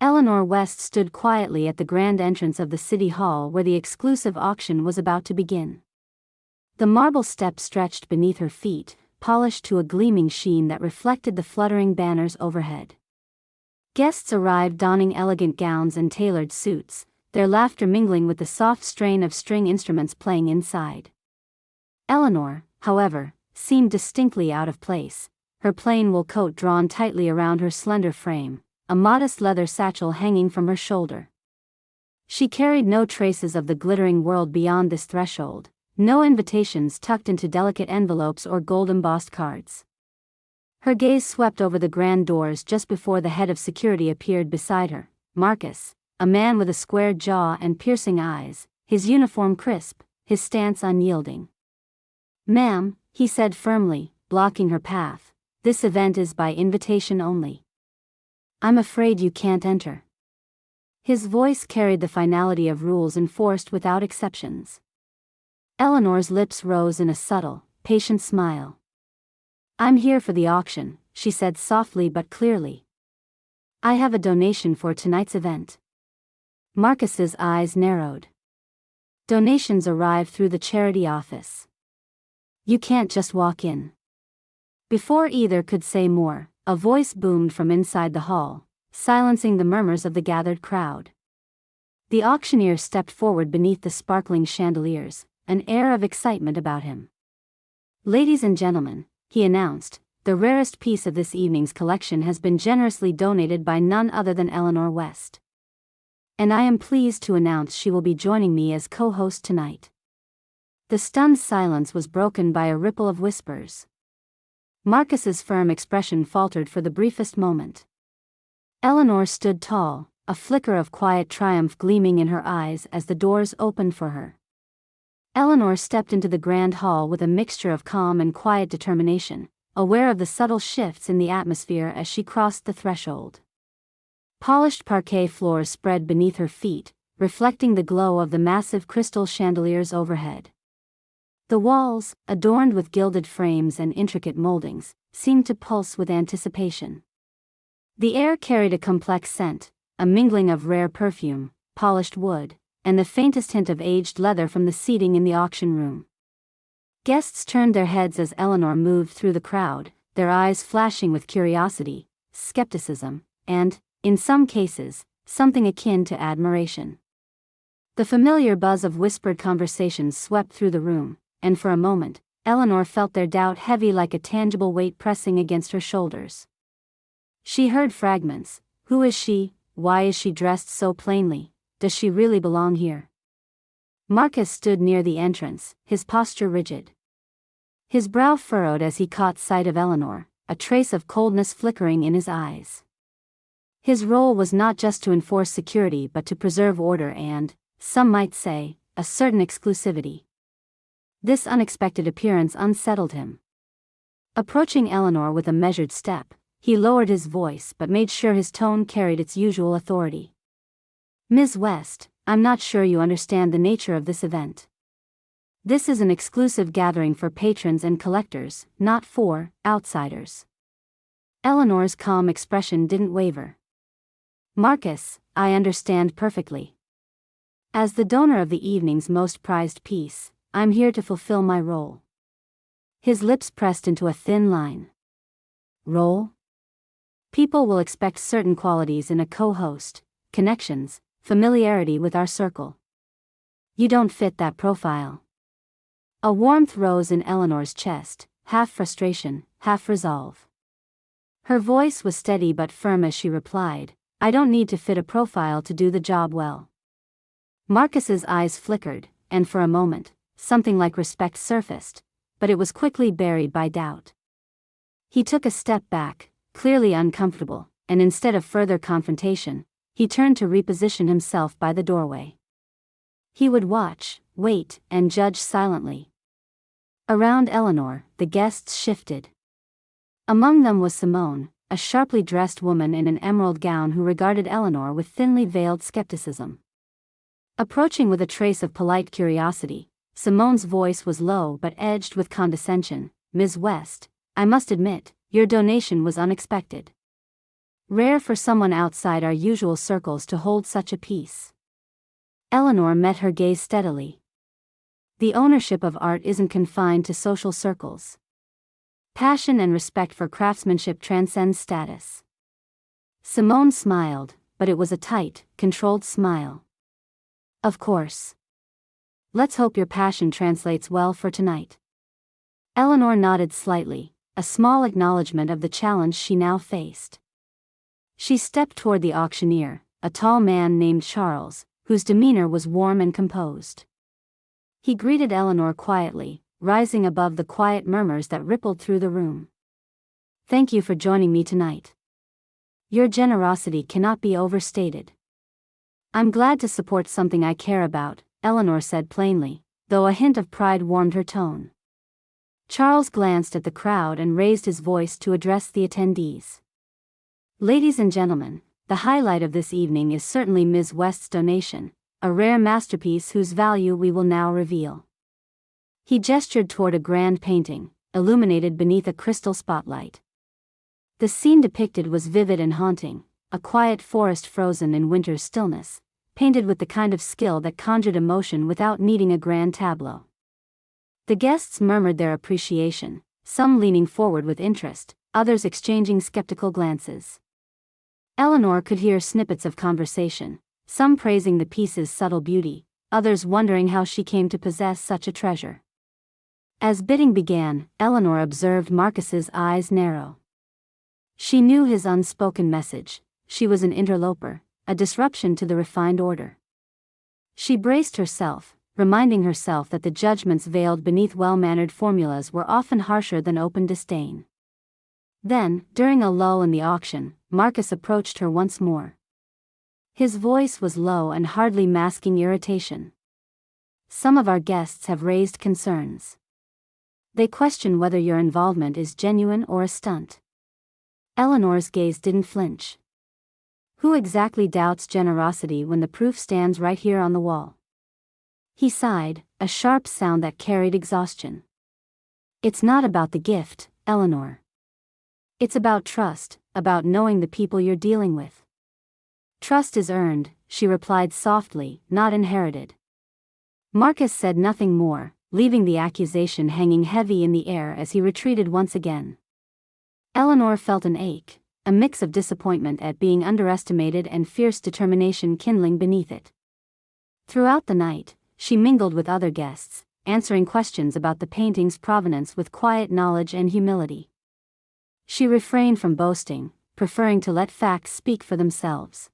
Eleanor West stood quietly at the grand entrance of the city hall where the exclusive auction was about to begin. The marble steps stretched beneath her feet, polished to a gleaming sheen that reflected the fluttering banners overhead. Guests arrived donning elegant gowns and tailored suits, their laughter mingling with the soft strain of string instruments playing inside. Eleanor, however, seemed distinctly out of place, her plain wool coat drawn tightly around her slender frame, a modest leather satchel hanging from her shoulder. She carried no traces of the glittering world beyond this threshold, no invitations tucked into delicate envelopes or gold-embossed cards. Her gaze swept over the grand doors just before the head of security appeared beside her, Marcus, a man with a square jaw and piercing eyes, his uniform crisp, his stance unyielding. "Ma'am," he said firmly, blocking her path, "this event is by invitation only. I'm afraid you can't enter." His voice carried the finality of rules enforced without exceptions. Eleanor's lips rose in a subtle, patient smile. "I'm here for the auction," she said softly but clearly. "I have a donation for tonight's event." Marcus's eyes narrowed. "Donations arrive through the charity office. You can't just walk in." Before either could say more, a voice boomed from inside the hall, silencing the murmurs of the gathered crowd. The auctioneer stepped forward beneath the sparkling chandeliers, an air of excitement about him. "Ladies and gentlemen," he announced, "the rarest piece of this evening's collection has been generously donated by none other than Eleanor West. And I am pleased to announce she will be joining me as co-host tonight." The stunned silence was broken by a ripple of whispers. Marcus's firm expression faltered for the briefest moment. Eleanor stood tall, a flicker of quiet triumph gleaming in her eyes as the doors opened for her. Eleanor stepped into the grand hall with a mixture of calm and quiet determination, aware of the subtle shifts in the atmosphere as she crossed the threshold. Polished parquet floors spread beneath her feet, reflecting the glow of the massive crystal chandeliers overhead. The walls, adorned with gilded frames and intricate moldings, seemed to pulse with anticipation. The air carried a complex scent, a mingling of rare perfume, polished wood, and the faintest hint of aged leather from the seating in the auction room. Guests turned their heads as Eleanor moved through the crowd, their eyes flashing with curiosity, skepticism, and, in some cases, something akin to admiration. The familiar buzz of whispered conversations swept through the room, and for a moment, Eleanor felt their doubt heavy like a tangible weight pressing against her shoulders. She heard fragments. Who is she? Why is she dressed so plainly? Does she really belong here? Marcus stood near the entrance, his posture rigid. His brow furrowed as he caught sight of Eleanor, a trace of coldness flickering in his eyes. His role was not just to enforce security but to preserve order and, some might say, a certain exclusivity. This unexpected appearance unsettled him. Approaching Eleanor with a measured step, he lowered his voice but made sure his tone carried its usual authority. "Ms. West, I'm not sure you understand the nature of this event. This is an exclusive gathering for patrons and collectors, not for outsiders." Eleanor's calm expression didn't waver. "Marcus, I understand perfectly. As the donor of the evening's most prized piece, I'm here to fulfill my role." His lips pressed into a thin line. "Role? People will expect certain qualities in a co-host: connections, familiarity with our circle. You don't fit that profile." A warmth rose in Eleanor's chest, half frustration, half resolve. Her voice was steady but firm as she replied, "I don't need to fit a profile to do the job well." Marcus's eyes flickered, and for a moment, something like respect surfaced, but it was quickly buried by doubt. He took a step back, clearly uncomfortable, and instead of further confrontation, he turned to reposition himself by the doorway. He would watch, wait, and judge silently. Around Eleanor, the guests shifted. Among them was Simone, a sharply dressed woman in an emerald gown who regarded Eleanor with thinly veiled skepticism. Approaching with a trace of polite curiosity, Simone's voice was low but edged with condescension. "Ms. West, I must admit, your donation was unexpected." Rare for someone outside our usual circles to hold such a piece. Eleanor met her gaze steadily. The ownership of art isn't confined to social circles. Passion and respect for craftsmanship transcends status. Simone smiled, but it was a tight, controlled smile. Of course. Let's hope your passion translates well for tonight. Eleanor nodded slightly, a small acknowledgement of the challenge she now faced. She stepped toward the auctioneer, a tall man named Charles, whose demeanor was warm and composed. He greeted Eleanor quietly, rising above the quiet murmurs that rippled through the room. Thank you for joining me tonight. Your generosity cannot be overstated. I'm glad to support something I care about, Eleanor said plainly, though a hint of pride warmed her tone. Charles glanced at the crowd and raised his voice to address the attendees. Ladies and gentlemen, the highlight of this evening is certainly Ms. West's donation, a rare masterpiece whose value we will now reveal. He gestured toward a grand painting, illuminated beneath a crystal spotlight. The scene depicted was vivid and haunting, a quiet forest frozen in winter's stillness, painted with the kind of skill that conjured emotion without needing a grand tableau. The guests murmured their appreciation, some leaning forward with interest, others exchanging skeptical glances. Eleanor could hear snippets of conversation, some praising the piece's subtle beauty, others wondering how she came to possess such a treasure. As bidding began, Eleanor observed Marcus's eyes narrow. She knew his unspoken message: she was an interloper, a disruption to the refined order. She braced herself, reminding herself that the judgments veiled beneath well-mannered formulas were often harsher than open disdain. Then, during a lull in the auction, Marcus approached her once more. His voice was low and hardly masking irritation. Some of our guests have raised concerns. They question whether your involvement is genuine or a stunt. Eleanor's gaze didn't flinch. Who exactly doubts generosity when the proof stands right here on the wall? He sighed, a sharp sound that carried exhaustion. It's not about the gift, Eleanor. It's about trust, about knowing the people you're dealing with. Trust is earned, she replied softly, not inherited. Marcus said nothing more, leaving the accusation hanging heavy in the air as he retreated once again. Eleanor felt an ache, a mix of disappointment at being underestimated and fierce determination kindling beneath it. Throughout the night, she mingled with other guests, answering questions about the painting's provenance with quiet knowledge and humility. She refrained from boasting, preferring to let facts speak for themselves.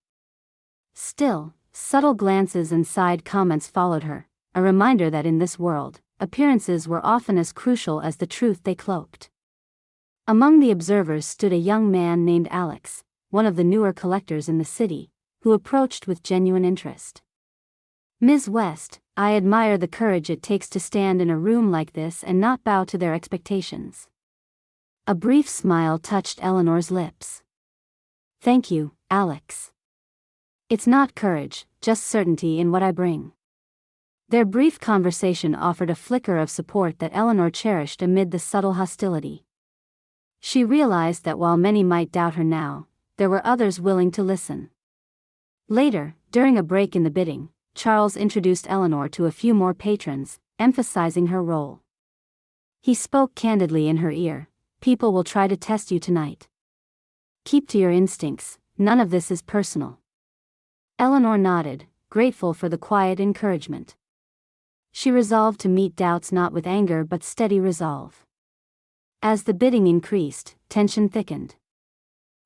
Still, subtle glances and side comments followed her, a reminder that in this world, appearances were often as crucial as the truth they cloaked. Among the observers stood a young man named Alex, one of the newer collectors in the city, who approached with genuine interest. Ms. West, I admire the courage it takes to stand in a room like this and not bow to their expectations. A brief smile touched Eleanor's lips. Thank you, Alex. It's not courage, just certainty in what I bring. Their brief conversation offered a flicker of support that Eleanor cherished amid the subtle hostility. She realized that while many might doubt her now, there were others willing to listen. Later, during a break in the bidding, Charles introduced Eleanor to a few more patrons, emphasizing her role. He spoke candidly in her ear, "People will try to test you tonight. Keep to your instincts, none of this is personal." Eleanor nodded, grateful for the quiet encouragement. She resolved to meet doubts not with anger but steady resolve. As the bidding increased, tension thickened.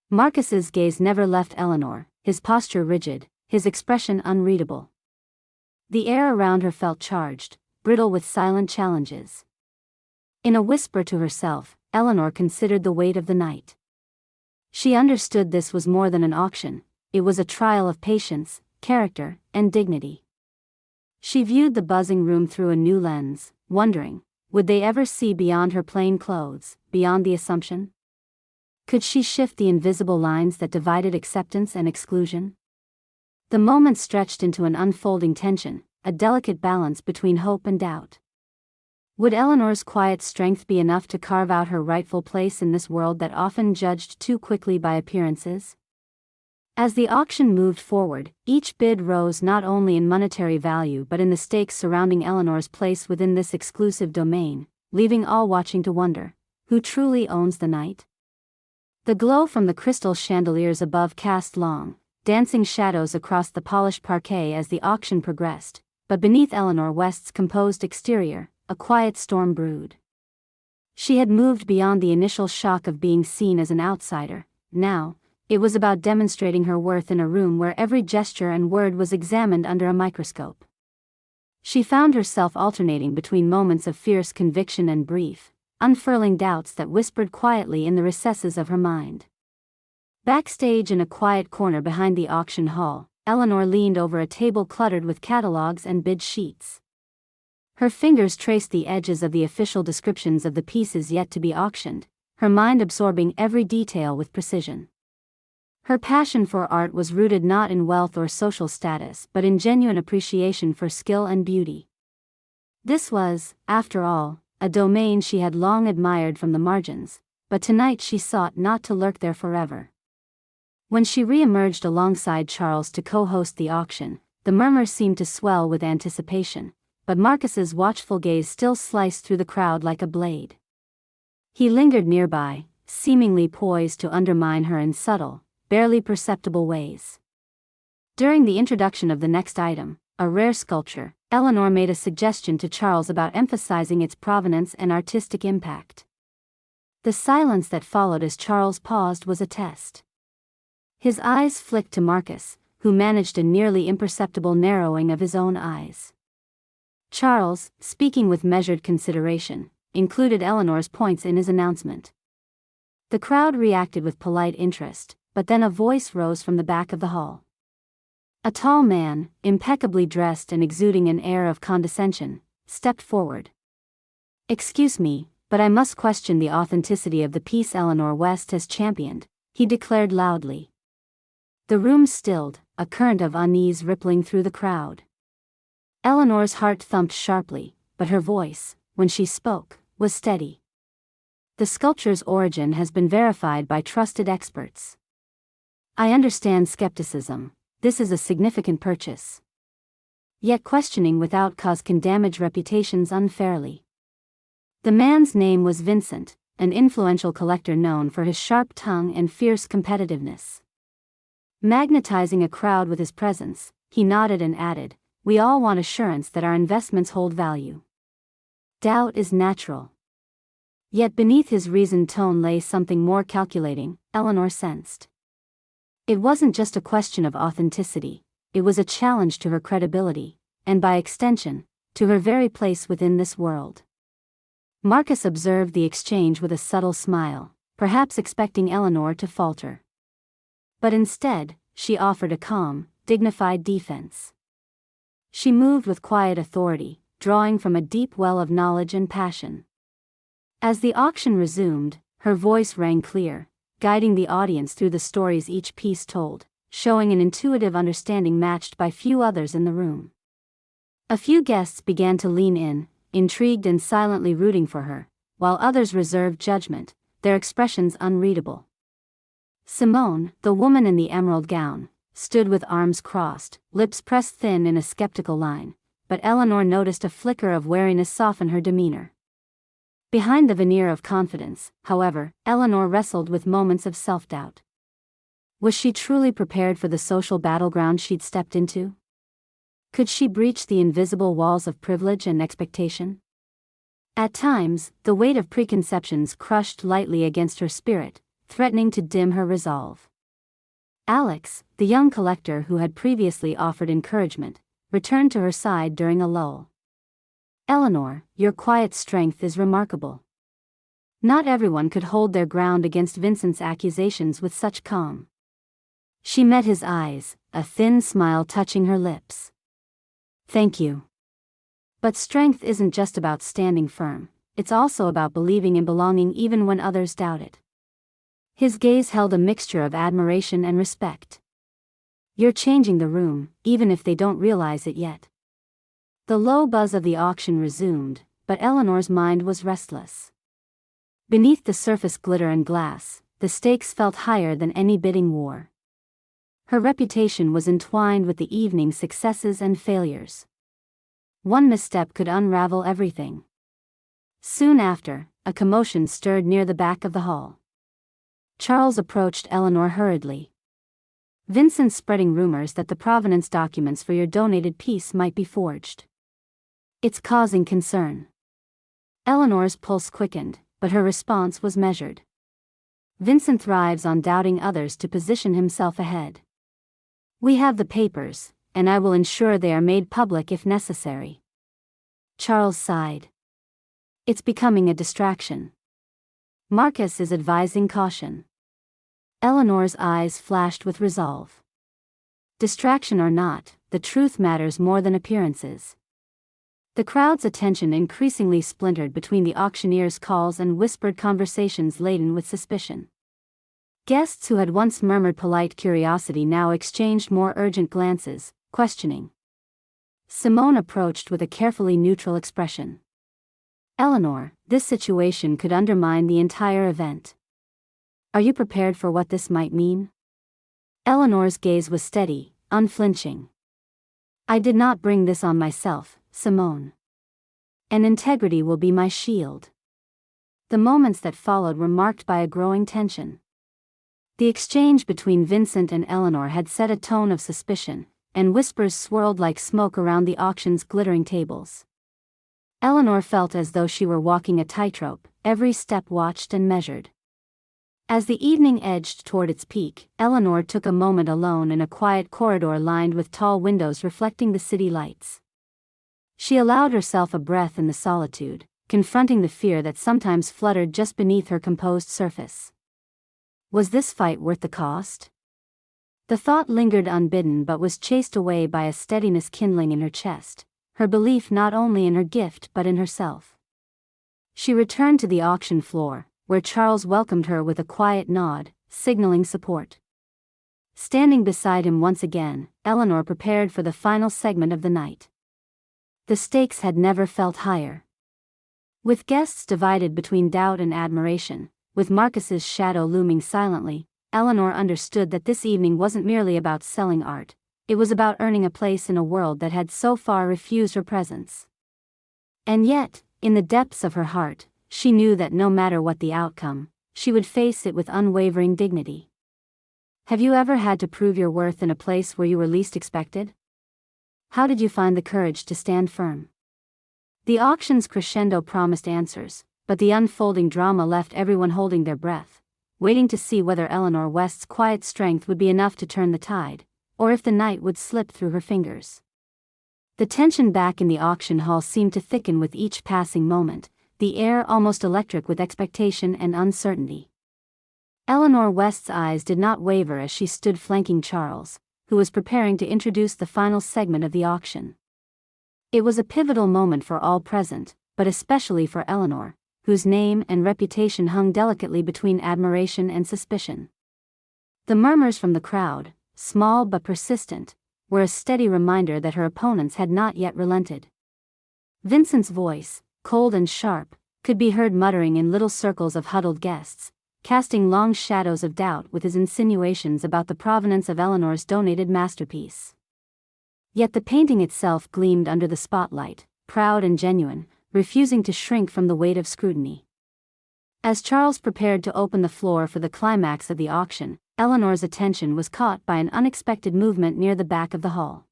Marcus's gaze never left Eleanor, his posture rigid, his expression unreadable. The air around her felt charged, brittle with silent challenges. In a whisper to herself, Eleanor considered the weight of the night. She understood this was more than an auction, it was a trial of patience, character, and dignity. She viewed the buzzing room through a new lens, wondering, would they ever see beyond her plain clothes, beyond the assumption? Could she shift the invisible lines that divided acceptance and exclusion? The moment stretched into an unfolding tension, a delicate balance between hope and doubt. Would Eleanor's quiet strength be enough to carve out her rightful place in this world that often judged too quickly by appearances? As the auction moved forward, each bid rose not only in monetary value but in the stakes surrounding Eleanor's place within this exclusive domain, leaving all watching to wonder, who truly owns the night? The glow from the crystal chandeliers above cast long, dancing shadows across the polished parquet as the auction progressed, but beneath Eleanor West's composed exterior, a quiet storm brewed. She had moved beyond the initial shock of being seen as an outsider. Now, it was about demonstrating her worth in a room where every gesture and word was examined under a microscope. She found herself alternating between moments of fierce conviction and brief, unfurling doubts that whispered quietly in the recesses of her mind. Backstage in a quiet corner behind the auction hall, Eleanor leaned over a table cluttered with catalogs and bid sheets. Her fingers traced the edges of the official descriptions of the pieces yet to be auctioned, her mind absorbing every detail with precision. Her passion for art was rooted not in wealth or social status but in genuine appreciation for skill and beauty. This was, after all, a domain she had long admired from the margins, but tonight she sought not to lurk there forever. When she re-emerged alongside Charles to co-host the auction, the murmurs seemed to swell with anticipation, but Marcus's watchful gaze still sliced through the crowd like a blade. He lingered nearby, seemingly poised to undermine her in subtle, barely perceptible ways. During the introduction of the next item, a rare sculpture, Eleanor made a suggestion to Charles about emphasizing its provenance and artistic impact. The silence that followed as Charles paused was a test. His eyes flicked to Marcus, who managed a nearly imperceptible narrowing of his own eyes. Charles, speaking with measured consideration, included Eleanor's points in his announcement. The crowd reacted with polite interest, but then a voice rose from the back of the hall. A tall man, impeccably dressed and exuding an air of condescension, stepped forward. "Excuse me, but I must question the authenticity of the piece Eleanor West has championed," he declared loudly. The room stilled, a current of unease rippling through the crowd. Eleanor's heart thumped sharply, but her voice, when she spoke, was steady. "The sculpture's origin has been verified by trusted experts. I understand skepticism. This is a significant purchase. Yet questioning without cause can damage reputations unfairly." The man's name was Vincent, an influential collector known for his sharp tongue and fierce competitiveness. Magnetizing a crowd with his presence, he nodded and added, "We all want assurance that our investments hold value. Doubt is natural." Yet beneath his reasoned tone lay something more calculating, Eleanor sensed. It wasn't just a question of authenticity, it was a challenge to her credibility, and by extension, to her very place within this world. Marcus observed the exchange with a subtle smile, perhaps expecting Eleanor to falter. But instead, she offered a calm, dignified defense. She moved with quiet authority, drawing from a deep well of knowledge and passion. As the auction resumed, her voice rang clear, guiding the audience through the stories each piece told, showing an intuitive understanding matched by few others in the room. A few guests began to lean in, intrigued and silently rooting for her, while others reserved judgment, their expressions unreadable. Simone, the woman in the emerald gown, stood with arms crossed, lips pressed thin in a skeptical line, but Eleanor noticed a flicker of wariness soften her demeanor. Behind the veneer of confidence, however, Eleanor wrestled with moments of self-doubt. Was she truly prepared for the social battleground she'd stepped into? Could she breach the invisible walls of privilege and expectation? At times, the weight of preconceptions crushed lightly against her spirit, threatening to dim her resolve. Alex, the young collector who had previously offered encouragement, returned to her side during a lull. "Eleanor, your quiet strength is remarkable. Not everyone could hold their ground against Vincent's accusations with such calm." She met his eyes, a thin smile touching her lips. "Thank you. But strength isn't just about standing firm, it's also about believing in belonging even when others doubt it." His gaze held a mixture of admiration and respect. "You're changing the room, even if they don't realize it yet." The low buzz of the auction resumed, but Eleanor's mind was restless. Beneath the surface glitter and glass, the stakes felt higher than any bidding war. Her reputation was entwined with the evening's successes and failures. One misstep could unravel everything. Soon after, a commotion stirred near the back of the hall. Charles approached Eleanor hurriedly. "Vincent's spreading rumors that the provenance documents for your donated piece might be forged. It's causing concern." Eleanor's pulse quickened, but her response was measured. "Vincent thrives on doubting others to position himself ahead. We have the papers, and I will ensure they are made public if necessary." Charles sighed. "It's becoming a distraction. Marcus is advising caution." Eleanor's eyes flashed with resolve. Distraction or not, the truth matters more than appearances. The crowd's attention increasingly splintered between the auctioneer's calls and whispered conversations laden with suspicion. Guests who had once murmured polite curiosity now exchanged more urgent glances, questioning. Simone approached with a carefully neutral expression. "Eleanor, this situation could undermine the entire event. Are you prepared for what this might mean?" Eleanor's gaze was steady, unflinching. "I did not bring this on myself, Simone. And integrity will be my shield." The moments that followed were marked by a growing tension. The exchange between Vincent and Eleanor had set a tone of suspicion, and whispers swirled like smoke around the auction's glittering tables. Eleanor felt as though she were walking a tightrope, every step watched and measured. As the evening edged toward its peak, Eleanor took a moment alone in a quiet corridor lined with tall windows reflecting the city lights. She allowed herself a breath in the solitude, confronting the fear that sometimes fluttered just beneath her composed surface. Was this fight worth the cost? The thought lingered unbidden but was chased away by a steadiness kindling in her chest, her belief not only in her gift but in herself. She returned to the auction floor, where Charles welcomed her with a quiet nod, signaling support. Standing beside him once again, Eleanor prepared for the final segment of the night. The stakes had never felt higher. With guests divided between doubt and admiration, with Marcus's shadow looming silently, Eleanor understood that this evening wasn't merely about selling art, it was about earning a place in a world that had so far refused her presence. And yet, in the depths of her heart, she knew that no matter what the outcome, she would face it with unwavering dignity. Have you ever had to prove your worth in a place where you were least expected? How did you find the courage to stand firm? The auction's crescendo promised answers, but the unfolding drama left everyone holding their breath, waiting to see whether Eleanor West's quiet strength would be enough to turn the tide, or if the night would slip through her fingers. The tension back in the auction hall seemed to thicken with each passing moment, the air almost electric with expectation and uncertainty. Eleanor West's eyes did not waver as she stood flanking Charles, who was preparing to introduce the final segment of the auction. It was a pivotal moment for all present, but especially for Eleanor, whose name and reputation hung delicately between admiration and suspicion. The murmurs from the crowd, small but persistent, were a steady reminder that her opponents had not yet relented. Vincent's voice, cold and sharp, could be heard muttering in little circles of huddled guests, casting long shadows of doubt with his insinuations about the provenance of Eleanor's donated masterpiece. Yet the painting itself gleamed under the spotlight, proud and genuine, refusing to shrink from the weight of scrutiny. As Charles prepared to open the floor for the climax of the auction, Eleanor's attention was caught by an unexpected movement near the back of the hall.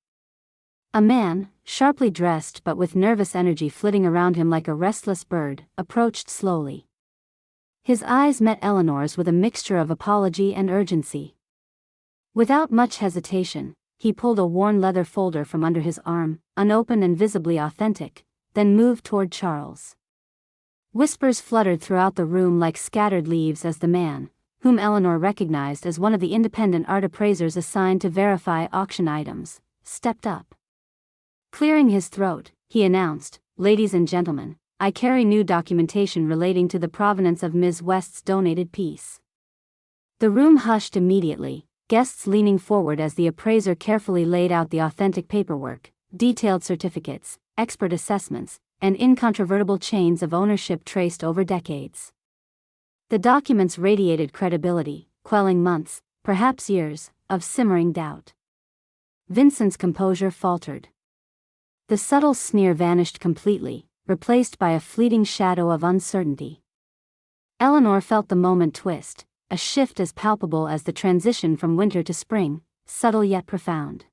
A man, sharply dressed but with nervous energy flitting around him like a restless bird, approached slowly. His eyes met Eleanor's with a mixture of apology and urgency. Without much hesitation, he pulled a worn leather folder from under his arm, unopened and visibly authentic, then moved toward Charles. Whispers fluttered throughout the room like scattered leaves as the man, whom Eleanor recognized as one of the independent art appraisers assigned to verify auction items, stepped up. Clearing his throat, he announced, "Ladies and gentlemen, I carry new documentation relating to the provenance of Ms. West's donated piece." The room hushed immediately, guests leaning forward as the appraiser carefully laid out the authentic paperwork, detailed certificates, expert assessments, and incontrovertible chains of ownership traced over decades. The documents radiated credibility, quelling months, perhaps years, of simmering doubt. Vincent's composure faltered. The subtle sneer vanished completely, replaced by a fleeting shadow of uncertainty. Eleanor felt the moment twist, a shift as palpable as the transition from winter to spring, subtle yet profound.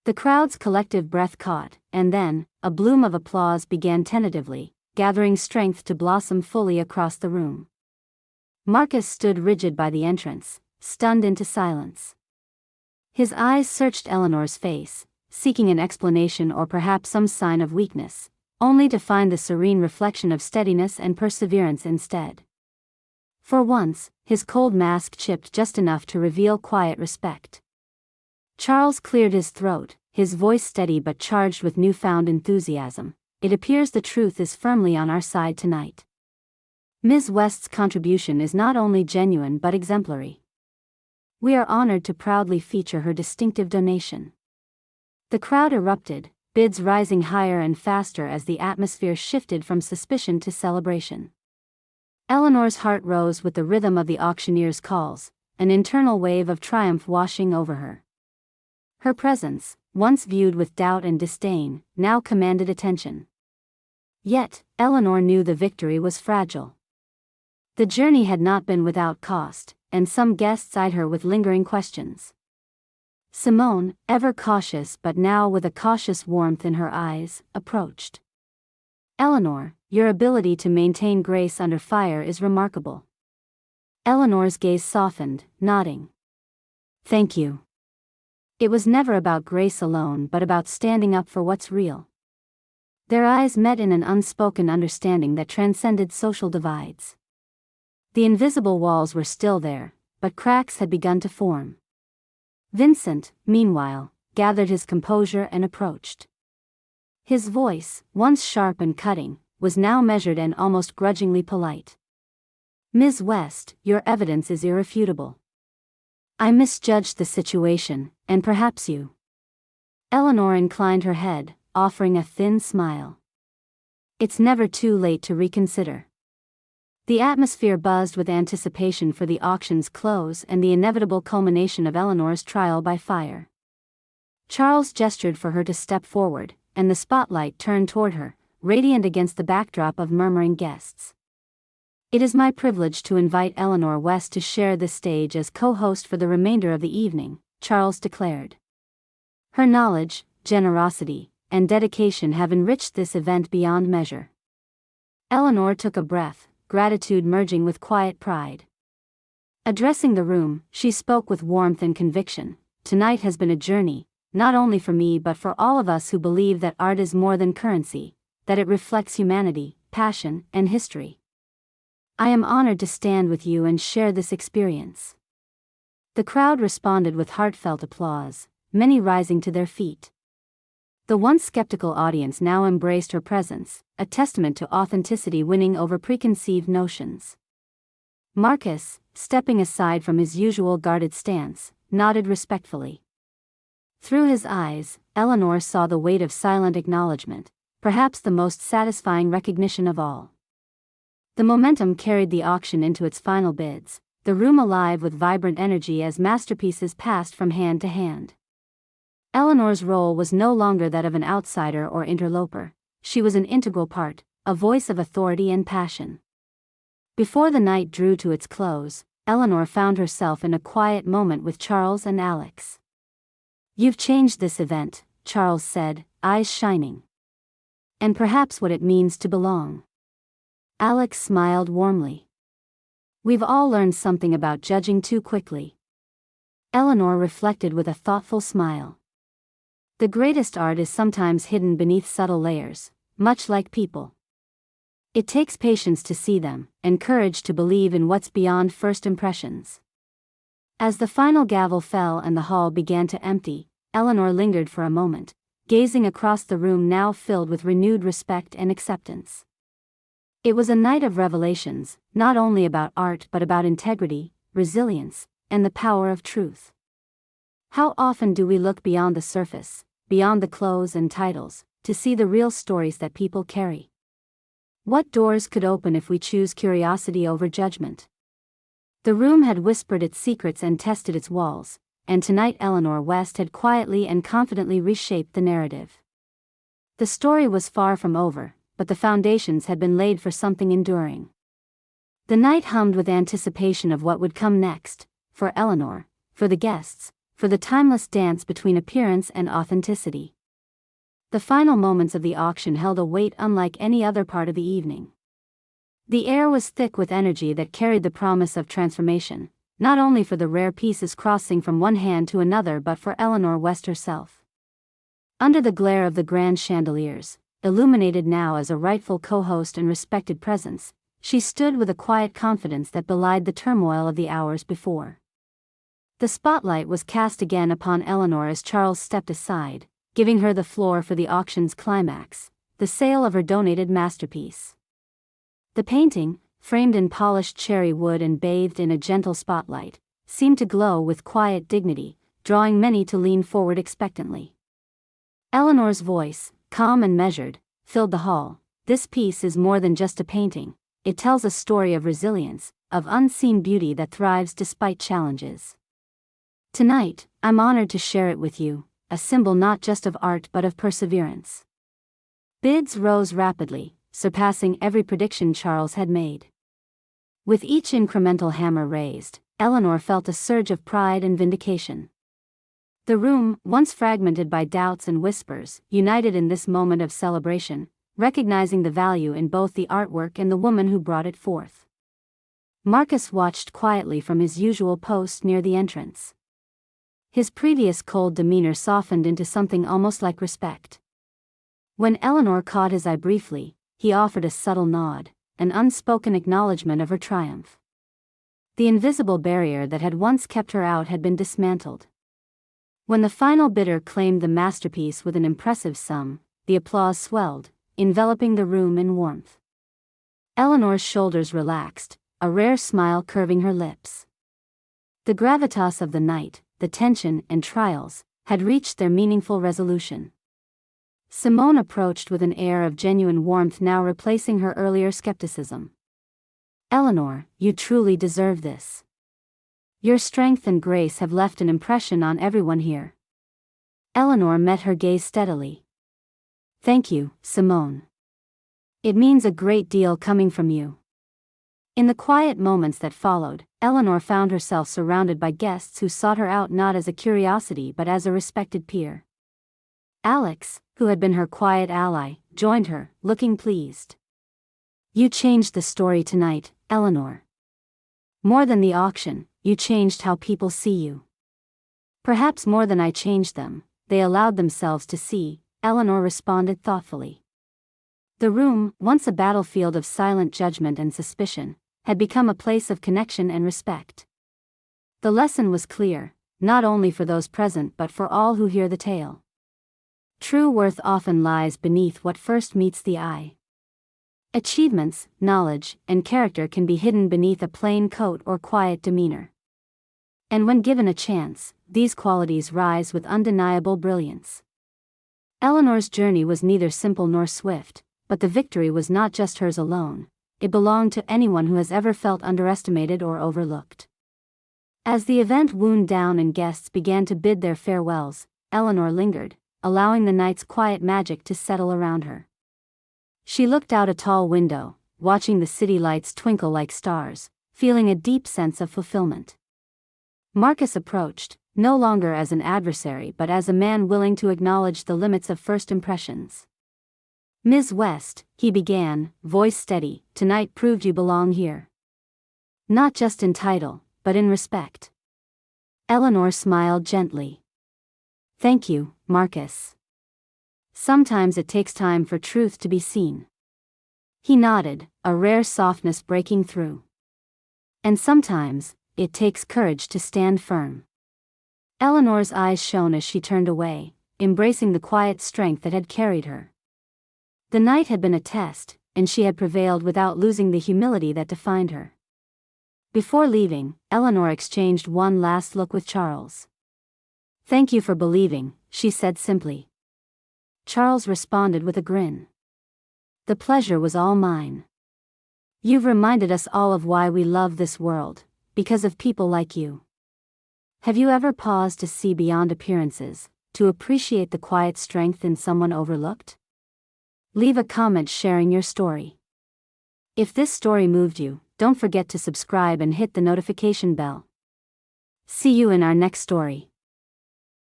The crowd's collective breath caught, and then, a bloom of applause began tentatively, gathering strength to blossom fully across the room. Marcus stood rigid by the entrance, stunned into silence. His eyes searched Eleanor's face, seeking an explanation or perhaps some sign of weakness, only to find the serene reflection of steadiness and perseverance instead. For once, his cold mask chipped just enough to reveal quiet respect. Charles cleared his throat, his voice steady but charged with newfound enthusiasm. It appears the truth is firmly on our side tonight. Ms. West's contribution is not only genuine but exemplary. We are honored to proudly feature her distinctive donation. The crowd erupted, bids rising higher and faster as the atmosphere shifted from suspicion to celebration. Eleanor's heart rose with the rhythm of the auctioneer's calls, an internal wave of triumph washing over her. Her presence, once viewed with doubt and disdain, now commanded attention. Yet, Eleanor knew the victory was fragile. The journey had not been without cost, and some guests eyed her with lingering questions. Simone, ever cautious but now with a cautious warmth in her eyes, approached. "Eleanor, your ability to maintain grace under fire is remarkable." Eleanor's gaze softened, nodding. "Thank you." It was never about grace alone but about standing up for what's real. Their eyes met in an unspoken understanding that transcended social divides. The invisible walls were still there, but cracks had begun to form. Vincent, meanwhile, gathered his composure and approached. His voice, once sharp and cutting, was now measured and almost grudgingly polite. "Ms. West, your evidence is irrefutable. I misjudged the situation, and perhaps you." Eleanor inclined her head, offering a thin smile. "It's never too late to reconsider." The atmosphere buzzed with anticipation for the auction's close and the inevitable culmination of Eleanor's trial by fire. Charles gestured for her to step forward, and the spotlight turned toward her, radiant against the backdrop of murmuring guests. "It is my privilege to invite Eleanor West to share the stage as co-host for the remainder of the evening," Charles declared. "Her knowledge, generosity, and dedication have enriched this event beyond measure." Eleanor took a breath, gratitude merging with quiet pride. Addressing the room, she spoke with warmth and conviction. "Tonight has been a journey, not only for me but for all of us who believe that art is more than currency, that it reflects humanity, passion, and history. I am honored to stand with you and share this experience." The crowd responded with heartfelt applause, many rising to their feet. The once skeptical audience now embraced her presence, a testament to authenticity winning over preconceived notions. Marcus, stepping aside from his usual guarded stance, nodded respectfully. Through his eyes, Eleanor saw the weight of silent acknowledgement, perhaps the most satisfying recognition of all. The momentum carried the auction into its final bids, the room alive with vibrant energy as masterpieces passed from hand to hand. Eleanor's role was no longer that of an outsider or interloper. She was an integral part, a voice of authority and passion. Before the night drew to its close, Eleanor found herself in a quiet moment with Charles and Alex. "You've changed this event," Charles said, eyes shining. "And perhaps what it means to belong." Alex smiled warmly. "We've all learned something about judging too quickly." Eleanor reflected with a thoughtful smile. The greatest art is sometimes hidden beneath subtle layers, much like people. It takes patience to see them, and courage to believe in what's beyond first impressions. As the final gavel fell and the hall began to empty, Eleanor lingered for a moment, gazing across the room now filled with renewed respect and acceptance. It was a night of revelations, not only about art but about integrity, resilience, and the power of truth. How often do we look beyond the surface, beyond the clothes and titles, to see the real stories that people carry? What doors could open if we choose curiosity over judgment? The room had whispered its secrets and tested its walls, and tonight Eleanor West had quietly and confidently reshaped the narrative. The story was far from over, but the foundations had been laid for something enduring. The night hummed with anticipation of what would come next, for Eleanor, for the guests, for the timeless dance between appearance and authenticity. The final moments of the auction held a weight unlike any other part of the evening. The air was thick with energy that carried the promise of transformation, not only for the rare pieces crossing from one hand to another but for Eleanor West herself. Under the glare of the grand chandeliers, illuminated now as a rightful co-host and respected presence, she stood with a quiet confidence that belied the turmoil of the hours before. The spotlight was cast again upon Eleanor as Charles stepped aside, giving her the floor for the auction's climax, the sale of her donated masterpiece. The painting, framed in polished cherry wood and bathed in a gentle spotlight, seemed to glow with quiet dignity, drawing many to lean forward expectantly. Eleanor's voice, calm and measured, filled the hall. This piece is more than just a painting. It tells a story of resilience, of unseen beauty that thrives despite challenges. Tonight, I'm honored to share it with you, a symbol not just of art but of perseverance. Bids rose rapidly, surpassing every prediction Charles had made. With each incremental hammer raised, Eleanor felt a surge of pride and vindication. The room, once fragmented by doubts and whispers, united in this moment of celebration, recognizing the value in both the artwork and the woman who brought it forth. Marcus watched quietly from his usual post near the entrance. His previous cold demeanor softened into something almost like respect. When Eleanor caught his eye briefly, he offered a subtle nod, an unspoken acknowledgement of her triumph. The invisible barrier that had once kept her out had been dismantled. When the final bidder claimed the masterpiece with an impressive sum, the applause swelled, enveloping the room in warmth. Eleanor's shoulders relaxed, a rare smile curving her lips. The gravitas of the night, the tension and trials, had reached their meaningful resolution. Simone approached with an air of genuine warmth, now replacing her earlier skepticism. Eleanor, you truly deserve this. Your strength and grace have left an impression on everyone here. Eleanor met her gaze steadily. Thank you, Simone. It means a great deal coming from you. In the quiet moments that followed, Eleanor found herself surrounded by guests who sought her out not as a curiosity but as a respected peer. Alex, who had been her quiet ally, joined her, looking pleased. You changed the story tonight, Eleanor. More than the auction, you changed how people see you. Perhaps more than I changed them, they allowed themselves to see, Eleanor responded thoughtfully. The room, once a battlefield of silent judgment and suspicion, had become a place of connection and respect. The lesson was clear, not only for those present but for all who hear the tale. True worth often lies beneath what first meets the eye. Achievements, knowledge, and character can be hidden beneath a plain coat or quiet demeanor. And when given a chance, these qualities rise with undeniable brilliance. Eleanor's journey was neither simple nor swift, but the victory was not just hers alone. It belonged to anyone who has ever felt underestimated or overlooked. As the event wound down and guests began to bid their farewells, Eleanor lingered, allowing the night's quiet magic to settle around her. She looked out a tall window, watching the city lights twinkle like stars, feeling a deep sense of fulfillment. Marcus approached, no longer as an adversary but as a man willing to acknowledge the limits of first impressions. Ms. West, he began, voice steady, tonight proved you belong here. Not just in title, but in respect. Eleanor smiled gently. Thank you, Marcus. Sometimes it takes time for truth to be seen. He nodded, a rare softness breaking through. And sometimes, it takes courage to stand firm. Eleanor's eyes shone as she turned away, embracing the quiet strength that had carried her. The night had been a test, and she had prevailed without losing the humility that defined her. Before leaving, Eleanor exchanged one last look with Charles. Thank you for believing, she said simply. Charles responded with a grin. The pleasure was all mine. You've reminded us all of why we love this world, because of people like you. Have you ever paused to see beyond appearances, to appreciate the quiet strength in someone overlooked? Leave a comment sharing your story. If this story moved you, don't forget to subscribe and hit the notification bell. See you in our next story.